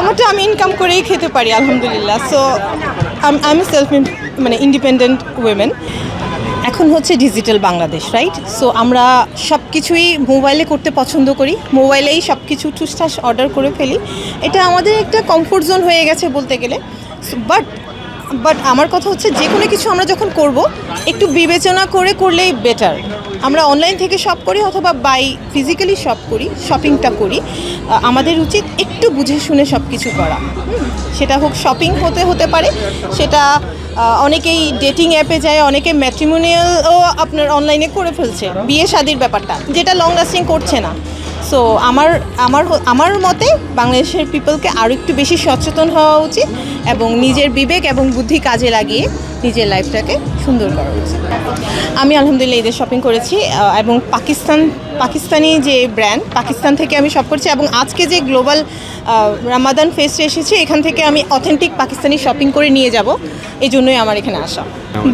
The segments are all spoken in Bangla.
আমারটা আমি ইনকাম করেই খেতে পারি আলহামদুলিল্লাহ। সো আমি ইন্ডিপেন্ডেন্ট উইমেন। এখন হচ্ছে ডিজিটাল বাংলাদেশ, রাইট? সো আমরা সব কিছুই মোবাইলে করতে পছন্দ করি, মোবাইলেই সব কিছু ঠুসঠাস অর্ডার করে ফেলি। এটা আমাদের একটা কমফোর্ট জোন হয়ে গেছে বলতে গেলে। বাট আমার কথা হচ্ছে যে কোনো কিছু আমরা যখন করব একটু বিবেচনা করে করলেই বেটার। আমরা অনলাইন থেকে শপ করি অথবা ফিজিক্যালি শপিংটা করি, আমাদের উচিত একটু বুঝে শুনে সব কিছু করা। সেটা হোক শপিং হতে পারে, সেটা অনেকেই ডেটিং অ্যাপে যায়, অনেকে ম্যাট্রিমোনিয়ালও আপনার অনলাইনে করে ফেলছে, বিয়ে শাদির ব্যাপারটা যেটা লং লাস্টিং করছে না। সো আমার মতে বাংলাদেশের পিপলকে আরও একটু বেশি সচেতন হওয়া উচিত এবং নিজের বিবেক এবং বুদ্ধি কাজে লাগিয়ে নিজের লাইফটাকে সুন্দর করা উচিত। আমি আলহামদুলিল্লাহ ঈদের শপিং করেছি এবং পাকিস্তানি যে ব্র্যান্ড, পাকিস্তান থেকে আমি শপ করছি এবং আজকে যে গ্লোবাল রামাদান ফেস্টে এসেছি এখান থেকে আমি অথেন্টিক পাকিস্তানি শপিং করে নিয়ে যাব, এই জন্যই আমার এখানে আসা।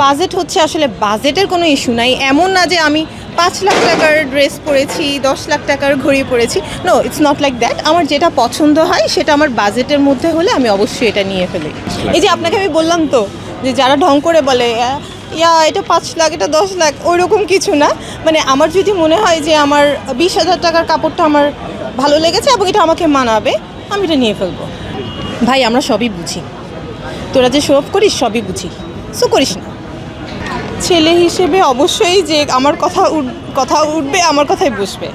বাজেট হচ্ছে আসলে বাজেটের কোনো ইস্যু নাই, এমন না যে আমি 5 লাখ টাকার ড্রেস পরেছি, 10 লাখ টাকার ঘড়ি পরেছি, no, it's not like that. আমার যেটা পছন্দ হয় সেটা আমার বাজেটের মধ্যে হলে আমি অবশ্যই এটা নিয়ে ফেলি। এই যে আপনাকে আমি বললাম তো যে যারা ঢং করে বলে এটা 5 লাখ, এটা 10 লাখ, ওই রকম কিছু না। মানে আমার যদি মনে হয় যে আমার 20,000 টাকার কাপড়টা আমার ভালো লেগেছে এবং এটা আমাকে মানাবে, আমি এটা নিয়ে ফেলবো। ভাই আমরা সবই বুঝি, তোরা যে শো অফ করিস সবই বুঝি, সো করিস না। ছেলে হিসেবে অবশ্যই যে আমার কথা উঠবে, আমার কথাই বসবে,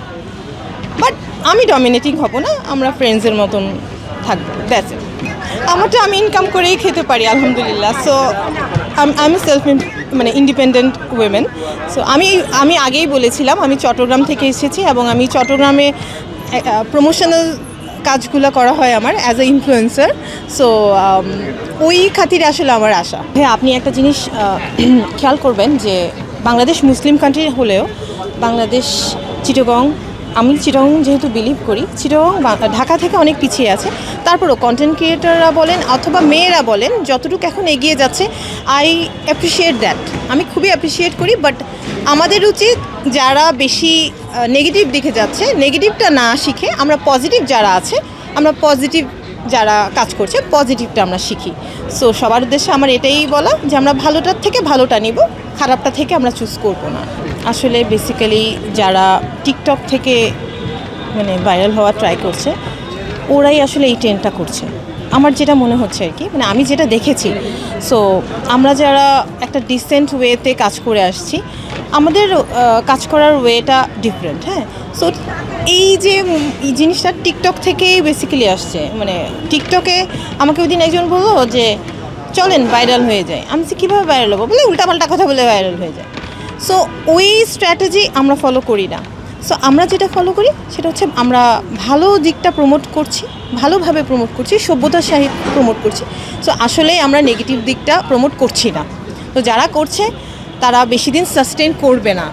বাট আমি ডমিনেটিং হব না, আমরা ফ্রেন্ডসের মতন থাকবো, দ্যাটস ইট। আমারটা আমি ইনকাম করেই খেতে পারি আলহামদুলিল্লাহ। সো আমি ইন্ডিপেন্ডেন্ট উইমেন। সো আমি আগেই বলেছিলাম আমি চট্টগ্রাম থেকে এসেছি এবং আমি চট্টগ্রামে প্রমোশনাল কাজগুলো করা হয় আমার অ্যাজ এ ইনফ্লুয়েন্সার। সো ওই খাতিরে আসলে আমার আশা। হ্যাঁ, আপনি একটা জিনিস খেয়াল করবেন যে বাংলাদেশ মুসলিম কান্ট্রি হলেও বাংলাদেশ আমি চিটাগং যেহেতু বিলিভ করি, চিটাগং ঢাকা থেকে অনেক পিছিয়ে আছে। তারপরও কন্টেন্ট ক্রিয়েটাররা বলেন অথবা মেয়েরা বলেন যতটুকু এখন এগিয়ে যাচ্ছে, আই অ্যাপ্রিসিয়েট দ্যাট, আমি খুবই অ্যাপ্রিসিয়েট করি। বাট আমাদের উচিত যারা বেশি নেগেটিভ দিকে যাচ্ছে, নেগেটিভটা না শিখে আমরা পজিটিভ যারা আছে, আমরা পজিটিভ যারা কাজ করছে পজিটিভটা আমরা শিখি। সো সবার উদ্দেশ্যে আমার এটাই বলা যে আমরা ভালোটার থেকে ভালোটা নিব, খারাপটা থেকে আমরা চুজ করব না। আসলে বেসিক্যালি যারা টিকটক থেকে ভাইরাল হওয়া ট্রাই করছে ওরাই আসলে এই ট্রেন্ডটা করছে, আমার যেটা মনে হচ্ছে আর কি, আমি যেটা দেখেছি। সো আমরা যারা একটা ডিসেন্ট ওয়েতে কাজ করে আসছি, আমাদের কাজ করার ওয়েটা ডিফারেন্ট। হ্যাঁ, সো এই জিনিসটা টিকটক থেকেই বেসিক্যালি আসছে। টিকটকে আমাকে ওই দিন একজন বললো যে চলেন ভাইরাল হয়ে যায়। আমি কীভাবে ভাইরাল হবো, বলে উল্টাপাল্টা কথা বলে ভাইরাল হয়ে যায়। সো ওই স্ট্র্যাটেজি আমরা ফলো করি না। সো আমরা যেটা ফলো করি সেটা হচ্ছে আমরা ভালো দিকটা প্রমোট করছি, ভালোভাবে প্রমোট করছি, সভ্যতার সহিত প্রমোট করছি। সো আসলেই আমরা নেগেটিভ দিকটা প্রমোট করছি না। তো যারা করছে তারা বেশি দিন সাস্টেন করবে না।